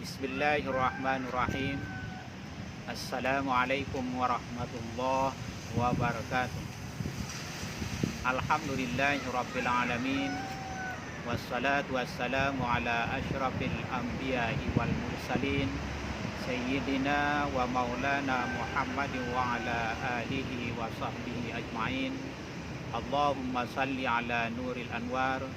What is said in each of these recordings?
Bismillahirrahmanirrahim. Assalamualaikum warahmatullahi wabarakatuh. Alhamdulillahirabbil alamin. Wassalatu wassalamu ala asyrafil anbiya'i wal mursalin Sayyidina wa maulana Muhammadin wa ala alihi wa sahbihi ajma'in. Allahumma salli ala nuril anwar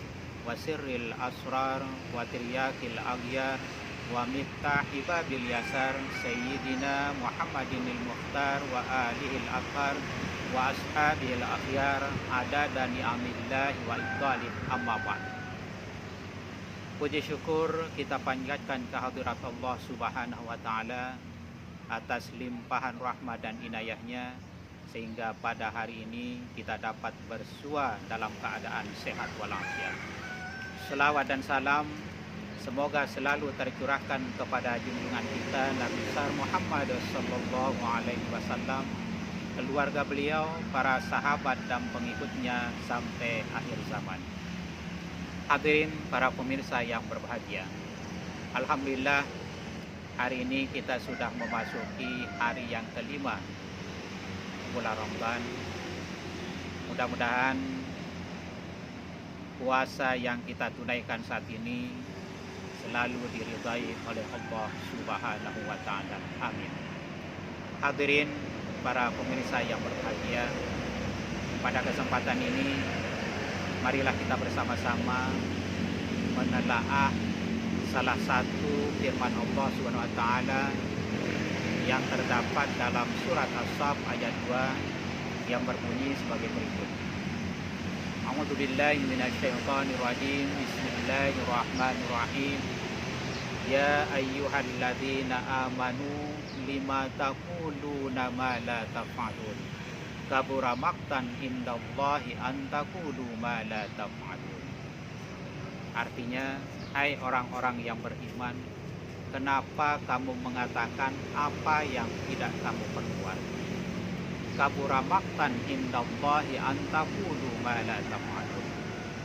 wa sirril asrar wa tiryakil aghyar wa miftahi babil yasar Sayyidina Muhammadinil mukhtar wa alihil akhar wa ashabil akhyar adada ni'amillahi wa iqbalih amma ba'd. Puji syukur kita panjatkan kehadirat Allah Subhanahu wa ta'ala atas limpahan rahmat dan inayahnya, sehingga pada hari ini kita dapat bersua dalam keadaan sehat walafiat. Selawat dan salam semoga selalu tercurahkan kepada junjungan kita Nabi besar Muhammad sallallahu alaihi wasallam, keluarga beliau, para sahabat dan pengikutnya sampai akhir zaman. Hadirin para pemirsa yang berbahagia, alhamdulillah hari ini kita sudah memasuki hari yang kelima bulan Ramadan. Mudah-mudahan puasa yang kita tunaikan saat ini selalu diridai oleh Allah Subhanahu wa ta'ala. Amin. Hadirin para pemirsa yang berbahagia, pada kesempatan ini marilah kita bersama-sama menelaah salah satu firman Allah Subhanahu wa ta'ala yang terdapat dalam surat As-Saff ayat 2 yang berbunyi sebagai berikut. A'udzubillahi minasyaitonirrajim. Bismillahirrahmanirrahim. Ya ayyuhalladzina amanu lima taquluna ma la taf'alun. Kabura maqtan indallahi an taqulu ma la taf'alun. Artinya, hai orang-orang yang beriman, kenapa kamu mengatakan apa yang tidak kamu perbuat? Kabura maqtan indallahi an taqulu ma la taf'alun.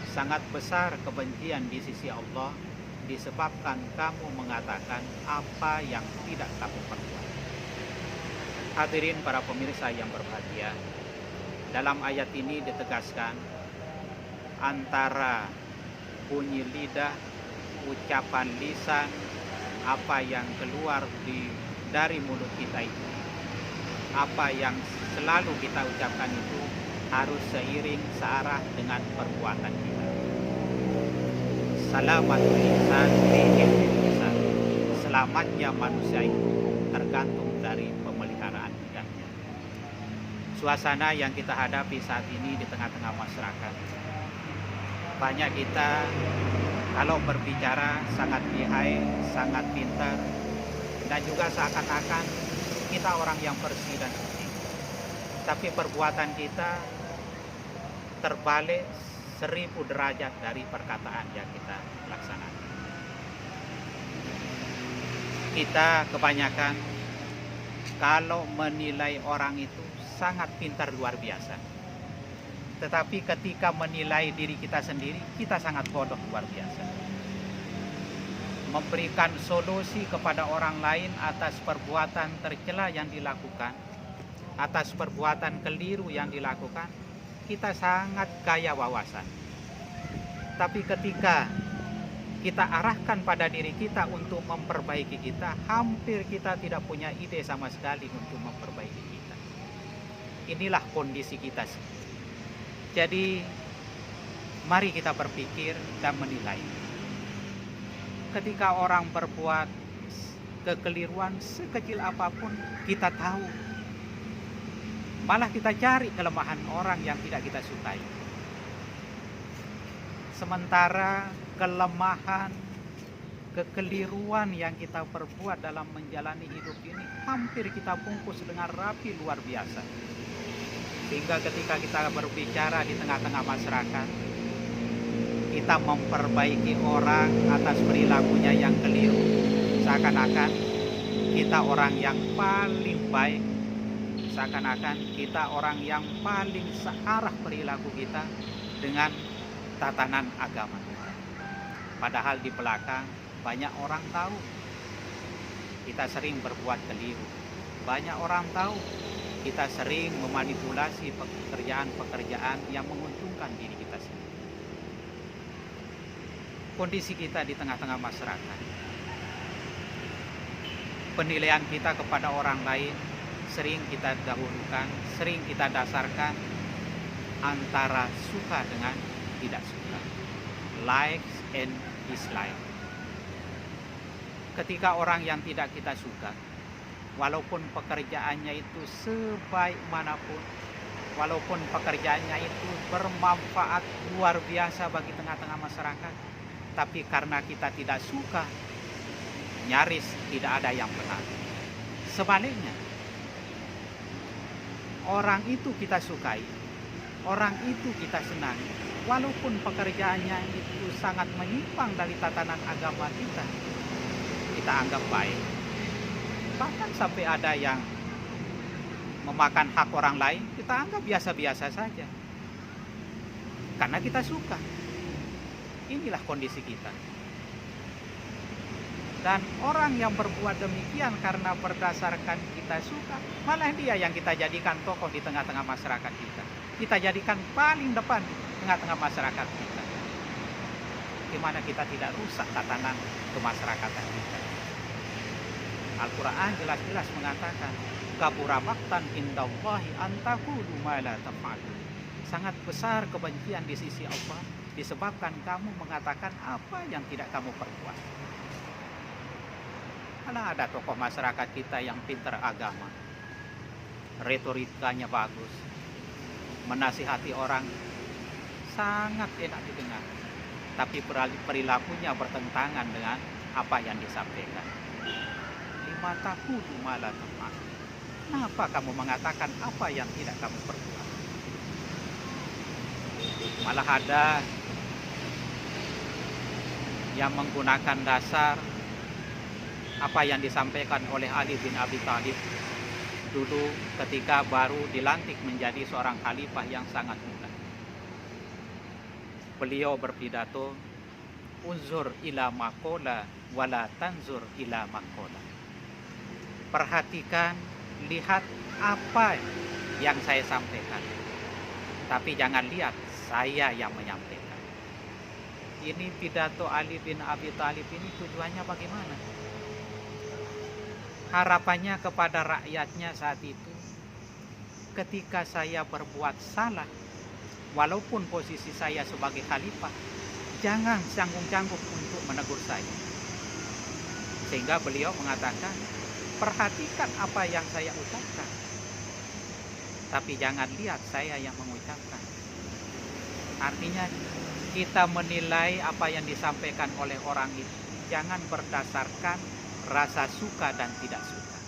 Sangat besar kebencian di sisi Allah disebabkan kamu mengatakan apa yang tidak kamu perbuat. Hadirin para pemirsa yang berbahagia, dalam ayat ini ditegaskan antara bunyi lidah, ucapan lisan, apa yang keluar dari mulut kita itu, apa yang selalu kita ucapkan itu harus seiring searah dengan perbuatan kita. Salamatul insan bihifdzil lisan. Selamatnya manusia itu tergantung dari pemeliharaan lidahnya. Suasana yang kita hadapi saat ini di tengah-tengah masyarakat, banyak kita kalau berbicara sangat lihai, sangat pintar, dan juga seakan-akan kita orang yang bersih dan suci. Tapi perbuatan kita terbalik 1000 derajat dari perkataan yang kita laksanakan. Kita kebanyakan kalau menilai orang itu sangat pintar luar biasa. Tetapi ketika menilai diri kita sendiri, kita sangat bodoh luar biasa. Memberikan solusi kepada orang lain atas perbuatan tercela yang dilakukan, atas perbuatan keliru yang dilakukan, kita sangat kaya wawasan. Tapi ketika kita arahkan pada diri kita untuk memperbaiki kita, hampir kita tidak punya ide sama sekali untuk memperbaiki kita. Inilah kondisi kita. Jadi mari kita berpikir dan menilai. Ketika orang berbuat kekeliruan sekecil apapun, kita tahu. Malah kita cari kelemahan orang yang tidak kita sukai. Sementara kelemahan, kekeliruan yang kita perbuat dalam menjalani hidup ini hampir kita bungkus dengan rapi luar biasa. Sehingga ketika kita berbicara di tengah-tengah masyarakat, kita memperbaiki orang atas perilakunya yang keliru, seakan-akan kita orang yang paling baik, seakan-akan kita orang yang paling searah perilaku kita dengan tatanan agama. Padahal di belakang banyak orang tahu kita sering berbuat keliru. Banyak orang tahu kita sering memanipulasi pekerjaan-pekerjaan yang menguntungkan diri kita sendiri. Kondisi kita di tengah-tengah masyarakat, penilaian kita kepada orang lain sering kita dahulukan, sering kita dasarkan antara suka dengan tidak suka, likes and dislike. Ketika orang yang tidak kita suka, walaupun pekerjaannya itu sebaik manapun, walaupun pekerjaannya itu bermanfaat luar biasa bagi tengah-tengah masyarakat, tapi karena kita tidak suka, nyaris tidak ada yang benar. Sebaliknya, orang itu kita sukai, orang itu kita senangi, walaupun pekerjaannya itu sangat menyimpang dari tatanan agama kita anggap baik. Bahkan sampai ada yang memakan hak orang lain, kita anggap biasa-biasa saja, karena kita suka. Inilah kondisi kita. Dan orang yang berbuat demikian karena berdasarkan kita suka, malah dia yang kita jadikan tokoh di tengah-tengah masyarakat kita. Kita jadikan paling depan di tengah-tengah masyarakat kita. Gimana kita tidak rusak tatanan kemasyarakatan kita? Al-Quran jelas-jelas mengatakan, kabura maqtan indallahi an taqulu ma la taf'alun. Sangat besar kebencian di sisi Allah disebabkan kamu mengatakan apa yang tidak kamu perbuat. Karena ada tokoh masyarakat kita yang pintar agama, retorikanya bagus, menasihati orang sangat enak didengar, tapi perilakunya bertentangan dengan apa yang disampaikan. Lima taqulu ma la taf'alun. Kenapa kamu mengatakan apa yang tidak kamu perbuat? Malah ada yang menggunakan dasar apa yang disampaikan oleh Ali bin Abi Thalib dulu ketika baru dilantik menjadi seorang khalifah yang sangat muda. Beliau berpidato, unzur ila maqala wala tanzur ila maqala. Perhatikan, lihat apa yang saya sampaikan, tapi jangan lihat saya yang menyampaikan. Ini pidato Ali bin Abi Thalib ini tujuannya bagaimana? Harapannya kepada rakyatnya saat itu, ketika saya berbuat salah, walaupun posisi saya sebagai khalifah, jangan canggung-canggung untuk menegur saya. Sehingga beliau mengatakan, perhatikan apa yang saya ucapkan, tapi jangan lihat saya yang mengucapkan. Artinya kita menilai apa yang disampaikan oleh orang itu jangan berdasarkan rasa suka dan tidak suka.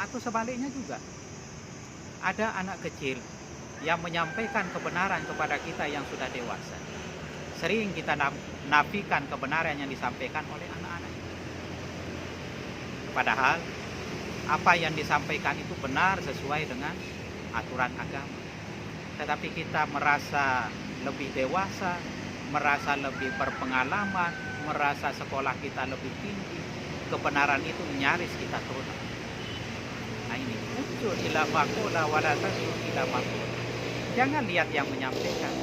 Atau sebaliknya juga, ada anak kecil yang menyampaikan kebenaran kepada kita yang sudah dewasa. Sering kita nafikan kebenaran yang disampaikan oleh anak-anak itu. Padahal apa yang disampaikan itu benar sesuai dengan aturan agama. Tetapi kita merasa lebih dewasa, merasa lebih berpengalaman, merasa sekolah kita lebih tinggi, kebenaran itu nyaris kita tolak. Nah ini, unsur ila maqala wala tasur ila maqala. Jangan lihat yang menyampaikan,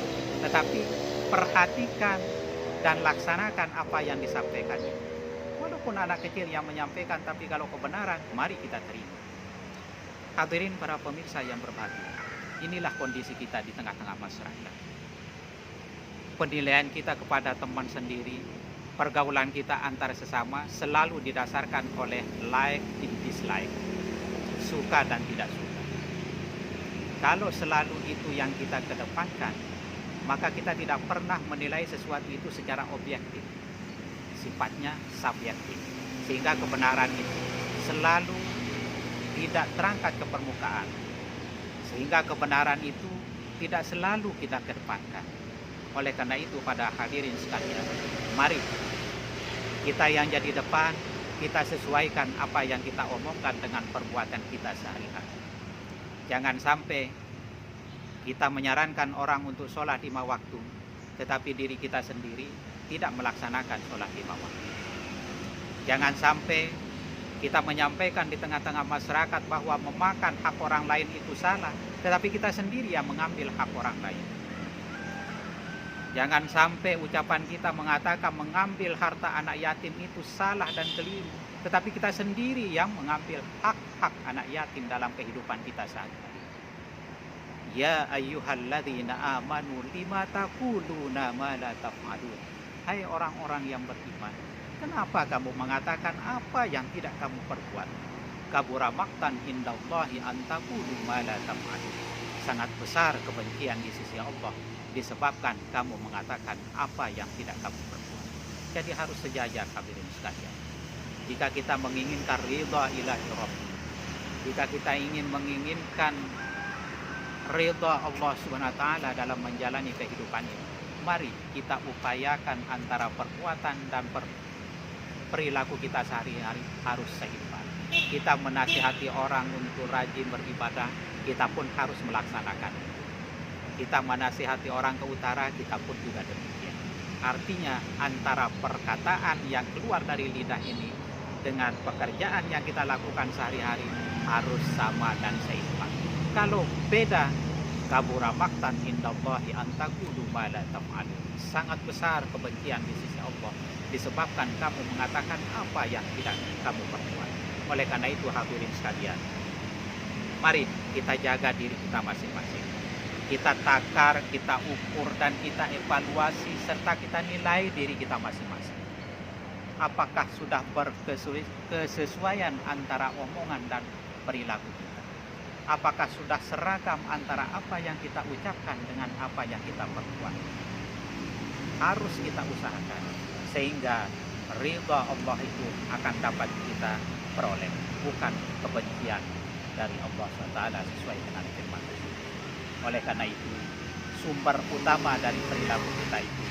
tetapi perhatikan dan laksanakan apa yang disampaikan. Walaupun anak kecil yang menyampaikan, tapi kalau kebenaran, mari kita terima. Hadirin para pemirsa yang berbahagia, inilah kondisi kita di tengah-tengah masyarakat. Penilaian kita kepada teman sendiri, pergaulan kita antar sesama selalu didasarkan oleh like and dislike, suka dan tidak suka. Kalau selalu itu yang kita kedepankan, maka kita tidak pernah menilai sesuatu itu secara objektif, sifatnya subjektif, sehingga kebenaran itu selalu tidak terangkat ke permukaan, sehingga kebenaran itu tidak selalu kita kedepankan. Oleh karena itu, pada hadirin sekalian, mari kita yang jadi depan, kita sesuaikan apa yang kita omongkan dengan perbuatan kita sehari-hari. Jangan sampai kita menyarankan orang untuk sholat 5 waktu, tetapi diri kita sendiri tidak melaksanakan sholat 5 waktu. Jangan sampai kita menyampaikan di tengah-tengah masyarakat bahwa memakan hak orang lain itu salah, tetapi kita sendiri yang mengambil hak orang lain. Jangan sampai ucapan kita mengatakan mengambil harta anak yatim itu salah dan keliru, tetapi kita sendiri yang mengambil hak-hak anak yatim dalam kehidupan kita sehari-hari. Ya ayyuhalladzina amanu lima taquluna ma la taf'alun. Hai orang-orang yang beriman, kenapa kamu mengatakan apa yang tidak kamu perbuat? Kabura maqtan indallahi an taqulu ma la taf'alun. Sangat besar kebencian di sisi Allah disebabkan kamu mengatakan apa yang tidak kamu perbuat. Jadi harus sejajar hadirin sekalian. Jika kita menginginkan ridha ilahi Rabbi, jika kita ingin menginginkan ridha Allah Subhanahu wa taala dalam menjalani kehidupan ini, mari kita upayakan antara perbuatan dan perilaku kita sehari-hari harus seimbang. Kita menasihati orang untuk rajin beribadah, kita pun harus melaksanakan. Kita menasihati orang ke utara, kita pun juga demikian. Artinya antara perkataan yang keluar dari lidah ini dengan pekerjaan yang kita lakukan sehari-hari harus sama dan seimbang. Kalau beda, kabura maqtan indallahi an taqulu ma la taf'alun. Sangat besar kebencian di sisi Allah disebabkan kamu mengatakan apa yang tidak kamu perbuat. Oleh karena itu hadirin sekalian, mari kita jaga diri kita masing-masing. Kita takar, kita ukur, dan kita evaluasi serta kita nilai diri kita masing-masing. Apakah sudah berkesesuaian antara omongan dan perilaku kita? Apakah sudah seragam antara apa yang kita ucapkan dengan apa yang kita perbuat? Harus kita usahakan sehingga ridha Allah itu akan dapat kita peroleh, bukan kebencian dari Allah SWT sesuai dengan firman Allah. Oleh karena itu, sumber utama dari perilaku kita itu,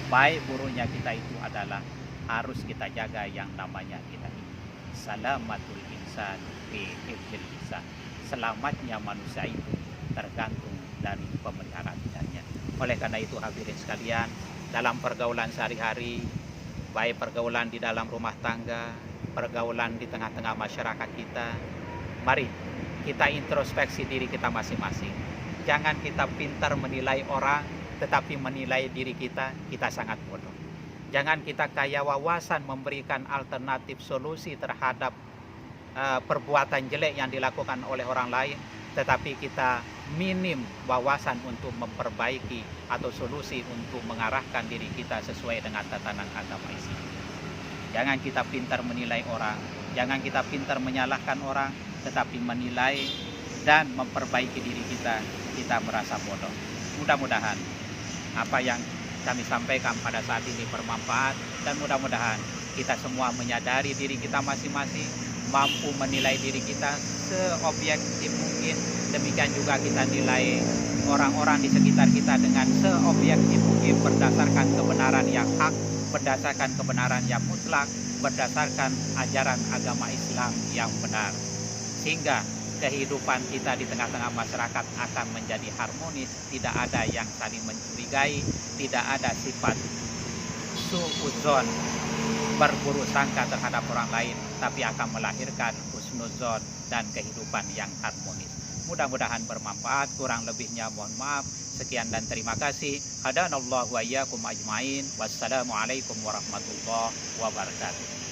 baik buruknya kita itu adalah harus kita jaga yang namanya kita ini. Salamatul insan fi hifdzil lisan. Selamatnya manusia itu tergantung dari pemeliharaan lidahnya. Oleh karena itu hadirin sekalian, dalam pergaulan sehari-hari, baik pergaulan di dalam rumah tangga, pergaulan di tengah-tengah masyarakat kita, mari kita introspeksi diri kita masing-masing. Jangan kita pintar menilai orang, tetapi menilai diri kita sangat bodoh. Jangan kita kaya wawasan memberikan alternatif solusi terhadap perbuatan jelek yang dilakukan oleh orang lain, tetapi kita minim wawasan untuk memperbaiki atau solusi untuk mengarahkan diri kita sesuai dengan tatanan agama Islam. Jangan kita pintar menilai orang, jangan kita pintar menyalahkan orang, tetapi menilai dan memperbaiki diri kita merasa bodoh. Mudah-mudahan apa yang kami sampaikan pada saat ini bermanfaat, dan mudah-mudahan kita semua menyadari diri kita masing-masing, mampu menilai diri kita seobjektif mungkin. Demikian juga kita nilai orang-orang di sekitar kita dengan seobjektif mungkin, berdasarkan kebenaran yang hak, berdasarkan kebenaran yang mutlak, berdasarkan ajaran agama Islam yang benar, sehingga kehidupan kita di tengah-tengah masyarakat akan menjadi harmonis, tidak ada yang saling mencurigai, tidak ada sifat suudzon, berburuk sangka terhadap orang lain, tapi akan melahirkan husnuzon dan kehidupan yang harmonis. Mudah-mudahan bermanfaat, kurang lebihnya mohon maaf. Sekian dan terima kasih. Hadanallahu wa iyyakum ajmain. Wassalamualaikum warahmatullahi wabarakatuh.